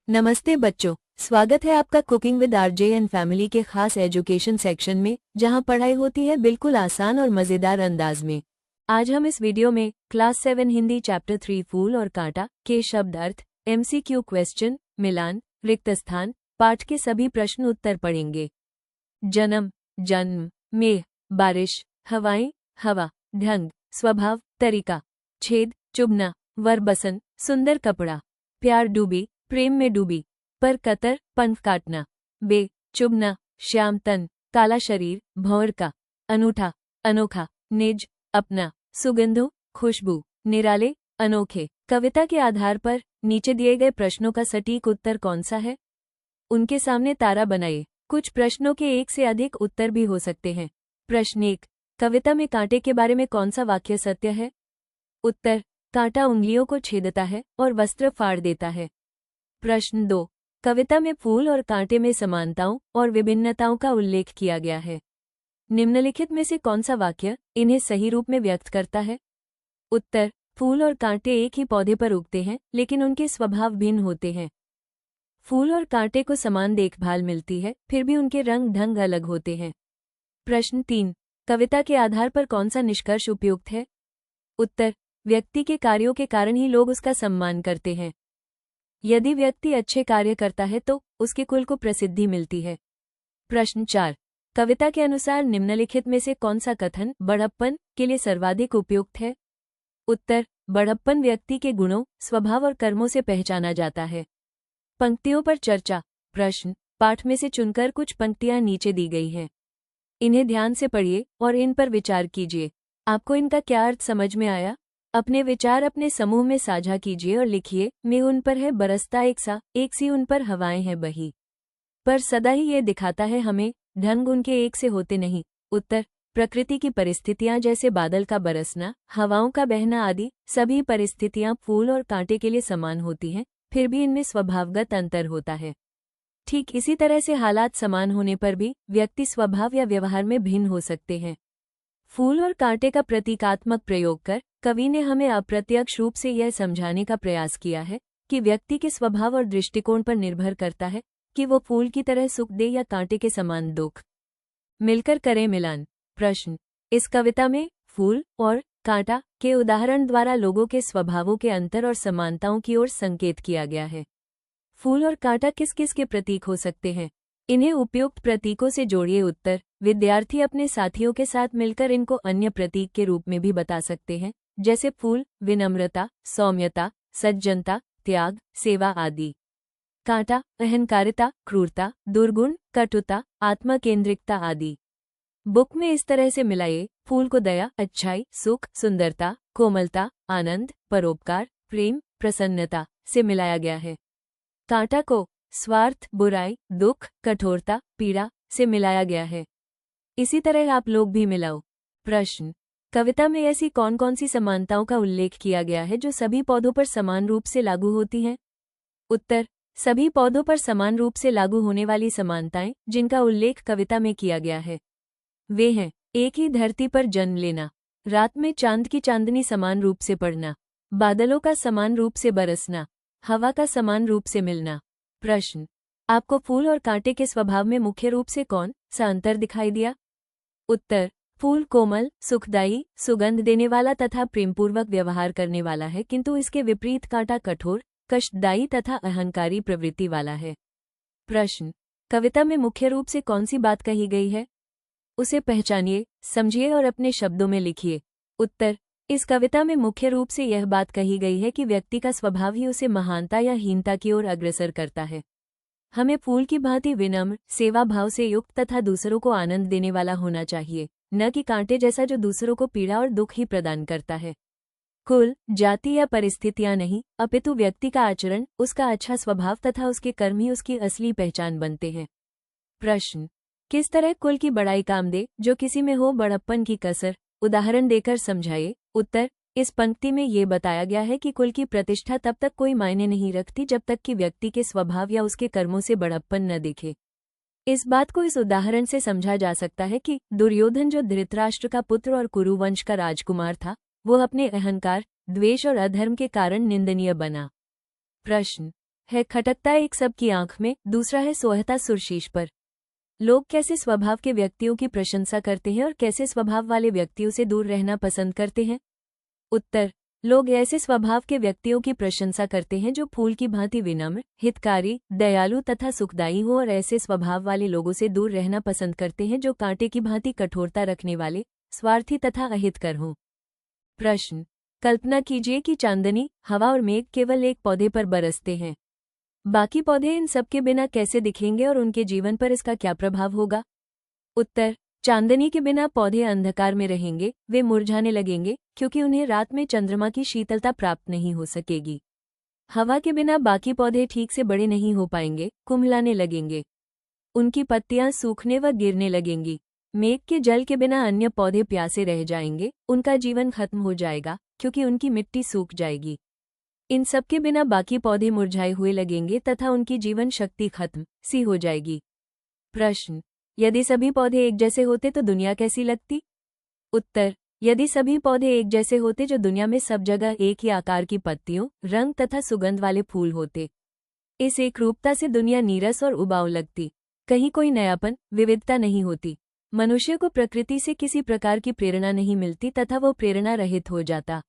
नमस्ते बच्चों, स्वागत है आपका cooking with RJ and family के खास एजुकेशन सेक्शन में, जहां पढ़ाई होती है बिल्कुल आसान और मजेदार अंदाज में। आज हम इस वीडियो में क्लास 7 हिंदी चैप्टर 3 फूल और कांटा के शब्द अर्थ, एमसीक्यू क्वेश्चन, मिलान, रिक्त स्थान, पाठ के सभी प्रश्न उत्तर पढ़ेंगे। जन्म, जन्म, मेघ, बारिश, हवाएं, हवा, ढंग, स्वभाव, तरीका, छेद, चुभना, वरबसन, सुंदर कपड़ा, प्यार डूबी, प्रेम में डूबी, पर कतर, पंख काटना, बे, चुभना, श्याम तन, काला शरीर, भंवर का, अनूठा, अनोखा, निज, अपना, सुगंधों, खुशबू, निराले, अनोखे। कविता के आधार पर नीचे दिए गए प्रश्नों का सटीक उत्तर कौन सा है? उनके सामने तारा बनाइए। कुछ प्रश्नों के एक से अधिक उत्तर भी हो सकते हैं। प्रश्न 1, कविता में कांटे के बारे में कौन सा वाक्य सत्य है? उत्तर, कांटा उंगलियों को छेदता है और वस्त्र फाड़ देता है। प्रश्न 2, कविता में फूल और कांटे में समानताओं और विभिन्नताओं का उल्लेख किया गया है। निम्नलिखित में से कौन सा वाक्य इन्हें सही रूप में व्यक्त करता है? उत्तर, फूल और कांटे एक ही पौधे पर उगते हैं, लेकिन उनके स्वभाव भिन्न होते हैं। फूल और कांटे को समान देखभाल मिलती है, फिर भी उनके रंग ढंग अलग होते हैं। प्रश्न 3, कविता के आधार पर कौन सा निष्कर्ष उपयुक्त है? उत्तर, व्यक्ति के कार्यों के कारण ही लोग उसका सम्मान करते हैं। यदि व्यक्ति अच्छे कार्य करता है तो उसके कुल को प्रसिद्धि मिलती है। प्रश्न 4, कविता के अनुसार निम्नलिखित में से कौन सा कथन बड़प्पन के लिए सर्वाधिक उपयुक्त है? उत्तर, बड़प्पन व्यक्ति के गुणों, स्वभाव और कर्मों से पहचाना जाता है। पंक्तियों पर चर्चा। प्रश्न, पाठ में से चुनकर कुछ पंक्तियां नीचे दी गई हैं। इन्हें ध्यान से पढ़िए और इन पर विचार कीजिए। आपको इनका क्या अर्थ समझ में आया? अपने विचार अपने समूह में साझा कीजिए और लिखिए, मैं उन पर है बरसता एक सी उन पर हवाएं हैं बही। पर सदा ही ये दिखाता है हमें, ढंग उनके एक से होते नहीं। उत्तर, प्रकृति की परिस्थितियां जैसे बादल का बरसना, हवाओं का बहना आदि सभी परिस्थितियां फूल और कांटे के लिए समान होती हैं, फिर भी इनमें स्वभावगत अंतर होता है। ठीक इसी तरह से हालात समान होने पर भी व्यक्ति स्वभाव या व्यवहार में भिन्न हो सकते हैं। फूल और कांटे का प्रतीकात्मक प्रयोग कर कवि ने हमें अप्रत्यक्ष रूप से यह समझाने का प्रयास किया है कि व्यक्ति के स्वभाव और दृष्टिकोण पर निर्भर करता है कि वो फूल की तरह सुख दे या कांटे के समान दुख। मिलकर करें मिलान। प्रश्न, इस कविता में फूल और कांटा के उदाहरण द्वारा लोगों के स्वभावों के अंतर और समानताओं की ओर संकेत किया गया है। फूल और कांटा किस किस के प्रतीक हो सकते हैं? इन्हें उपयुक्त प्रतीकों से जोड़िए। उत्तर, विद्यार्थी अपने साथियों के साथ मिलकर इनको अन्य प्रतीक के रूप में भी बता सकते हैं, जैसे फूल विनम्रता, सौम्यता, सज्जनता, त्याग, सेवा आदि। कांटा अहंकारिता, क्रूरता, दुर्गुण, कटुता, आत्मकेंद्रिकता आदि। बुक में इस तरह से मिलाइए, फूल को दया, अच्छाई, सुख, सुंदरता, कोमलता, आनंद, परोपकार, प्रेम, प्रसन्नता से मिलाया गया है। कांटा को स्वार्थ, बुराई, दुख, कठोरता, पीड़ा से मिलाया गया है। इसी तरह आप लोग भी मिलाओ। प्रश्न, कविता में ऐसी कौन कौन सी समानताओं का उल्लेख किया गया है जो सभी पौधों पर समान रूप से लागू होती हैं? उत्तर, सभी पौधों पर समान रूप से लागू होने वाली समानताएं जिनका उल्लेख कविता में किया गया है वे हैं, एक ही धरती पर जन्म लेना, रात में चांद की चांदनी समान रूप से पड़ना, बादलों का समान रूप से बरसना, हवा का समान रूप से मिलना। प्रश्न, आपको फूल और कांटे के स्वभाव में मुख्य रूप से कौन सा अंतर दिखाई दिया? उत्तर, फूल कोमल, सुखदायी, सुगंध देने वाला तथा प्रेमपूर्वक व्यवहार करने वाला है, किंतु इसके विपरीत कांटा कठोर, कष्टदायी तथा अहंकारी प्रवृत्ति वाला है। प्रश्न, कविता में मुख्य रूप से कौन सी बात कही गई है? उसे पहचानिए, समझिए और अपने शब्दों में लिखिए। उत्तर, इस कविता में मुख्य रूप से यह बात कही गई है कि व्यक्ति का स्वभाव ही उसे महानता या हीनता की ओर अग्रसर करता है। हमें फूल की भांति विनम्र, सेवा भाव से युक्त तथा दूसरों को आनंद देने वाला होना चाहिए, न कि कांटे जैसा जो दूसरों को पीड़ा और दुख ही प्रदान करता है। कुल, जाति या परिस्थितियां नहीं, अपितु व्यक्ति का आचरण, उसका अच्छा स्वभाव तथा उसके कर्म ही उसकी असली पहचान बनते हैं। प्रश्न, किस तरह कुल की बड़ाई काम दे जो किसी में हो बड़प्पन की कसर? उदाहरण देकर समझाइए। उत्तर, इस पंक्ति में ये बताया गया है कि कुल की प्रतिष्ठा तब तक कोई मायने नहीं रखती जब तक कि व्यक्ति के स्वभाव या उसके कर्मों से बड़प्पन न दिखे। इस बात को इस उदाहरण से समझा जा सकता है कि दुर्योधन जो धृतराष्ट्र का पुत्र और कुरुवंश का राजकुमार था, वो अपने अहंकार, द्वेष और अधर्म के कारण निंदनीय बना। प्रश्न, है खटकता एक सबकी आंख में, दूसरा है सोहता सुरशीश पर। लोग कैसे स्वभाव के व्यक्तियों की प्रशंसा करते हैं और कैसे स्वभाव वाले व्यक्तियों से दूर रहना पसंद करते हैं? उत्तर: लोग ऐसे स्वभाव के व्यक्तियों की प्रशंसा करते हैं जो फूल की भांति विनम्र, हितकारी, दयालु तथा सुखदायी हो, और ऐसे स्वभाव वाले लोगों से दूर रहना पसंद करते हैं जो कांटे की भांति कठोरता रखने वाले, स्वार्थी तथा अहितकर हों। प्रश्न: कल्पना कीजिए कि चांदनी, हवा और मेघ केवल एक पौधे पर बरसते हैं। बाकी पौधे इन सब के बिना कैसे दिखेंगे और उनके जीवन पर इसका क्या प्रभाव होगा? उत्तर: चांदनी के बिना पौधे अंधकार में रहेंगे, वे मुरझाने लगेंगे क्योंकि उन्हें रात में चंद्रमा की शीतलता प्राप्त नहीं हो सकेगी। हवा के बिना बाकी पौधे ठीक से बड़े नहीं हो पाएंगे, कुम्हलाने लगेंगे। उनकी पत्तियां सूखने व गिरने लगेंगी। मेघ के जल के बिना अन्य पौधे प्यासे रह जाएंगे, उनका जीवन खत्म हो जाएगा क्योंकि उनकी मिट्टी सूख जाएगी। इन सब के बिना बाकी पौधे मुरझाए हुए लगेंगे तथा उनकी जीवन शक्ति खत्म सी हो जाएगी। प्रश्न: यदि सभी पौधे एक जैसे होते तो दुनिया कैसी लगती? उत्तर: यदि सभी पौधे एक जैसे होते जो दुनिया में सब जगह एक ही आकार की पत्तियों, रंग तथा सुगंध वाले फूल होते। इस एकरूपता से दुनिया नीरस और उबाऊ लगती। कहीं कोई नयापन, विविधता नहीं होती। मनुष्य को प्रकृति से किसी प्रकार की प्रेरणा नहीं मिलती तथा वो प्रेरणा रहित हो जाता।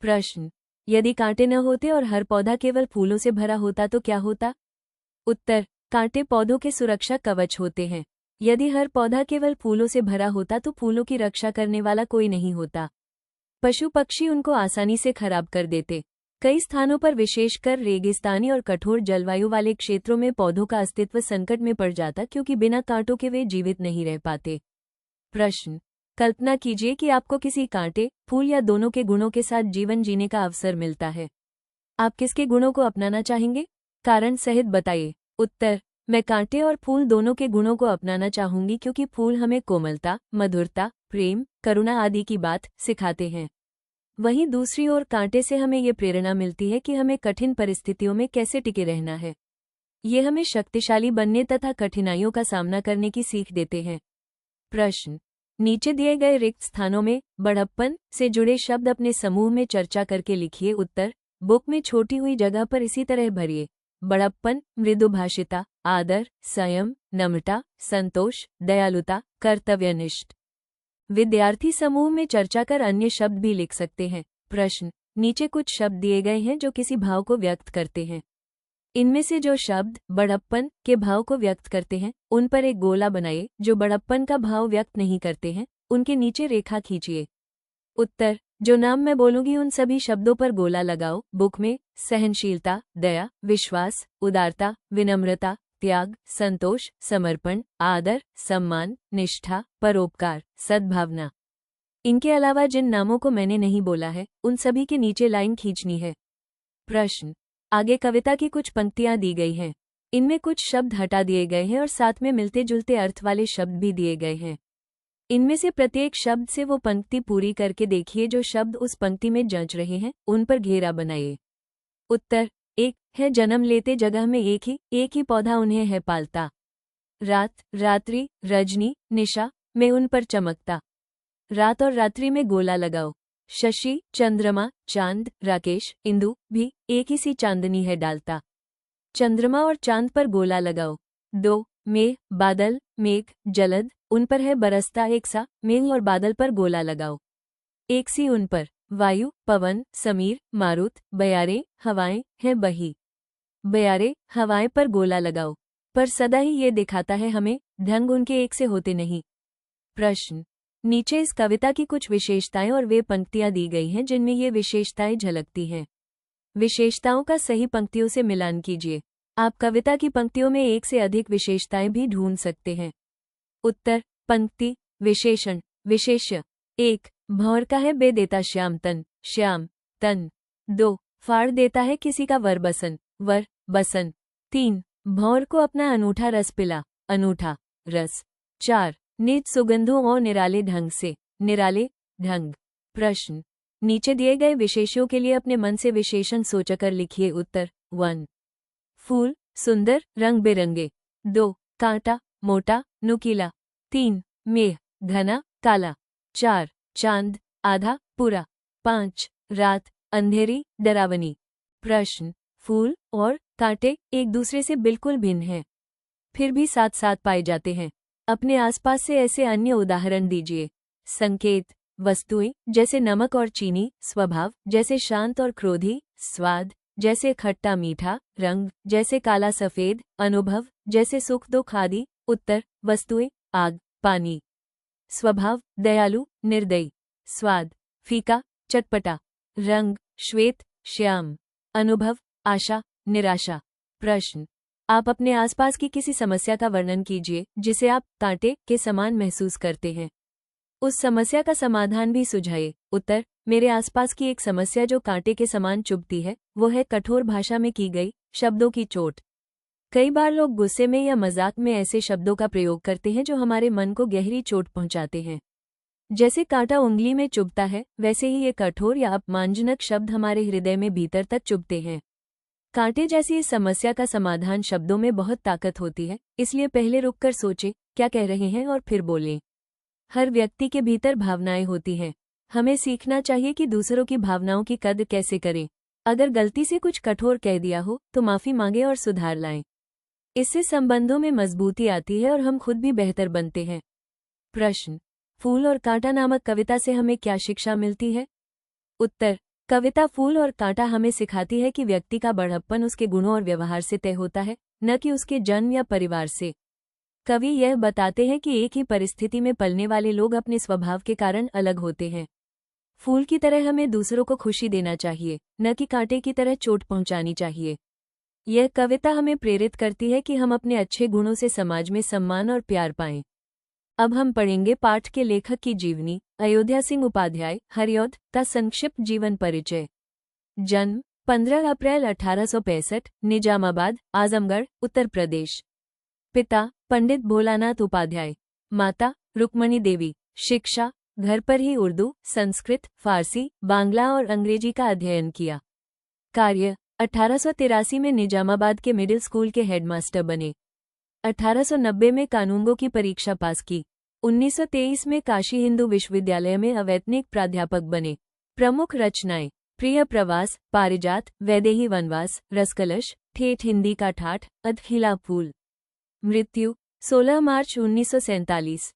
प्रश्न: यदि कांटे न होते और हर पौधा केवल फूलों से भरा होता तो क्या होता? उत्तर: कांटे पौधों के सुरक्षा कवच होते हैं। यदि हर पौधा केवल फूलों से भरा होता तो फूलों की रक्षा करने वाला कोई नहीं होता। पशु पक्षी उनको आसानी से खराब कर देते। कई स्थानों पर, विशेषकर रेगिस्तानी और कठोर जलवायु वाले क्षेत्रों में, पौधों का अस्तित्व संकट में पड़ जाता क्योंकि बिना कांटों के वे जीवित नहीं रह पाते। प्रश्न: कल्पना कीजिए कि आपको किसी कांटे, फूल या दोनों के गुणों के साथ जीवन जीने का अवसर मिलता है। आप किसके गुणों को अपनाना चाहेंगे? कारण सहित बताइए। उत्तर: मैं कांटे और फूल दोनों के गुणों को अपनाना चाहूंगी क्योंकि फूल हमें कोमलता, मधुरता, प्रेम, करुणा आदि की बात सिखाते हैं। वहीं दूसरी ओर कांटे से हमें ये प्रेरणा मिलती है कि हमें कठिन परिस्थितियों में कैसे टिके रहना है। ये हमें शक्तिशाली बनने तथा कठिनाइयों का सामना करने की सीख देते हैं। प्रश्न: नीचे दिए गए रिक्त स्थानों में बड़प्पन से जुड़े शब्द अपने समूह में चर्चा करके लिखिए। उत्तर: बुक में छोटी हुई जगह पर इसी तरह भरिए। बड़प्पन: मृदुभाषिता, आदर, संयम, नम्रता, संतोष, दयालुता, कर्तव्यनिष्ठ। विद्यार्थी समूह में चर्चा कर अन्य शब्द भी लिख सकते हैं। प्रश्न: नीचे कुछ शब्द दिए गए हैं जो किसी भाव को व्यक्त करते हैं। इनमें से जो शब्द बड़प्पन के भाव को व्यक्त करते हैं, उन पर एक गोला बनाइए। जो बड़प्पन का भाव व्यक्त नहीं करते हैं, उनके नीचे रेखा खींचिए। उत्तर: जो नाम मैं बोलूंगी उन सभी शब्दों पर गोला लगाओ। बुक में सहनशीलता, दया, विश्वास, उदारता, विनम्रता, त्याग, संतोष, समर्पण, आदर, सम्मान, निष्ठा, परोपकार, सद्भावना। इनके अलावा जिन नामों को मैंने नहीं बोला है, उन सभी के नीचे लाइन खींचनी है। प्रश्न: आगे कविता की कुछ पंक्तियां दी गई हैं। इनमें कुछ शब्द हटा दिए गए हैं और साथ में मिलते जुलते अर्थ वाले शब्द भी दिए गए हैं। इनमें से प्रत्येक शब्द से वो पंक्ति पूरी करके देखिए। जो शब्द उस पंक्ति में जंच रहे हैं, उन पर घेरा बनाइए। उत्तर: एक है जन्म लेते जगह में एक ही पौधा उन्हें है पालता। रात, रात्रि, रजनी, निशा में उन पर चमकता। रात और रात्रि में गोला लगाओ। शशि, चंद्रमा, चांद, राकेश, इंदु भी एक ही सी चांदनी है डालता। चंद्रमा और चांद पर गोला लगाओ। 2 मेघ, बादल, मेघ, जलद, उन पर है बरसता एक सा। मेघ और बादल पर गोला लगाओ। एक सी उन पर। वायु, पवन, समीर, मारुत, बयारे, हवाएं हैं बही। बयारे, हवाएं पर गोला लगाओ। पर सदा ही ये दिखाता है हमें, ढंग उनके एक से होते नहीं। प्रश्न: नीचे इस कविता की कुछ विशेषताएं और वे पंक्तियां दी गई हैं जिनमें ये विशेषताएं झलकती हैं। विशेषताओं का सही पंक्तियों से मिलान कीजिए। आप कविता की पंक्तियों में एक से अधिक विशेषताएं भी ढूंढ सकते हैं। उत्तर: पंक्ति, विशेषण, विशेष्य। 1 भौर का है बे देता श्याम तन, श्याम, तन। 2 फाड़ देता है किसी का वर बसन, वर, बसन। 3 भौर को अपना अनूठा रस पिला, अनूठा, रस। 4 निज सुगंधों और निराले ढंग से, निराले, ढंग। प्रश्न: नीचे दिए गए विशेषों के लिए अपने मन से विशेषण सोचकर लिखिए। उत्तर: 1 फूल, सुंदर, रंग बिरंगे। 2 कांटा, मोटा, नुकीला। 3 मेघ, घना, काला। 4 चांद, आधा, पूरा। 5 रात, अंधेरी, डरावनी। प्रश्न: फूल और कांटे एक दूसरे से बिल्कुल भिन्न हैं, फिर भी साथ साथ पाए जाते हैं। अपने आसपास से ऐसे अन्य उदाहरण दीजिए। संकेत, वस्तुएं जैसे नमक और चीनी, स्वभाव जैसे शांत और क्रोधी, स्वाद जैसे खट्टा मीठा, रंग जैसे काला सफेद, अनुभव जैसे सुख दुख आदि। उत्तर, वस्तुएं आग, पानी। स्वभाव दयालु, निर्दयी। स्वाद फीका, चटपटा। रंग श्वेत, श्याम। अनुभव आशा, निराशा। प्रश्न, आप अपने आसपास की किसी समस्या का वर्णन कीजिए जिसे आप कांटे के समान महसूस करते हैं। उस समस्या का समाधान भी सुझाइए। उत्तर, मेरे आसपास की एक समस्या जो कांटे के समान चुभती है वो है कठोर भाषा में की गई शब्दों की चोट। कई बार लोग गुस्से में या मजाक में ऐसे शब्दों का प्रयोग करते हैं जो हमारे मन को गहरी चोट पहुंचाते हैं। जैसे कांटा उंगली में चुभता है, वैसे ही ये कठोर या अपमानजनक शब्द हमारे हृदय में भीतर तक चुभते हैं। कांटे जैसी इस समस्या का समाधान शब्दों में बहुत ताकत होती है, इसलिए पहले रुककर सोचें क्या कह रहे हैं और फिर बोलें। हर व्यक्ति के भीतर भावनाएं होती हैं। हमें सीखना चाहिए कि दूसरों की भावनाओं की कद्र कैसे करें। अगर गलती से कुछ कठोर कह दिया हो तो माफी मांगे और सुधार लाएं। इससे संबंधों में मजबूती आती है और हम खुद भी बेहतर बनते हैं। प्रश्न, फूल और कांटा नामक कविता से हमें क्या शिक्षा मिलती है? उत्तर, कविता फूल और कांटा हमें सिखाती है कि व्यक्ति का बढ़प्पन उसके गुणों और व्यवहार से तय होता है, न कि उसके जन्म या परिवार से। कवि यह बताते हैं कि एक ही परिस्थिति में पलने वाले लोग अपने स्वभाव के कारण अलग होते हैं। फूल की तरह हमें दूसरों को खुशी देना चाहिए, न कि कांटे की तरह चोट पहुंचानी चाहिए। यह कविता हमें प्रेरित करती है कि हम अपने अच्छे गुणों से समाज में सम्मान और प्यार पाएं। अब हम पढ़ेंगे पाठ के लेखक की जीवनी। अयोध्या सिंह उपाध्याय, हरिऔध का संक्षिप्त जीवन परिचय। जन्म 15 अप्रैल 1865, निजामाबाद, आजमगढ़, उत्तर प्रदेश। पिता पंडित भोलानाथ उपाध्याय। माता रुक्मणी देवी। शिक्षा, घर पर ही उर्दू, संस्कृत, फारसी, बांग्ला और अंग्रेजी का अध्ययन किया। कार्य, 1883 में निजामाबाद के मिडिल स्कूल के हेडमास्टर बने। 1890 में कानूनगो की परीक्षा पास की। 1923 में काशी हिंदू विश्वविद्यालय में अवैतनिक प्राध्यापक बने। प्रमुख रचनाएं, प्रिय प्रवास, पारिजात, वैदेही वनवास, रसकलश, ठेठ हिंदी का ठाठ, अधखिला फूल। मृत्यु 16 मार्च 1947।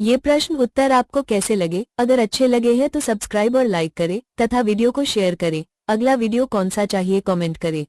ये प्रश्न उत्तर आपको कैसे लगे? अगर अच्छे लगे हैं तो सब्सक्राइब और लाइक करें तथा वीडियो को शेयर करें। अगला वीडियो कौन सा चाहिए कमेंट करें।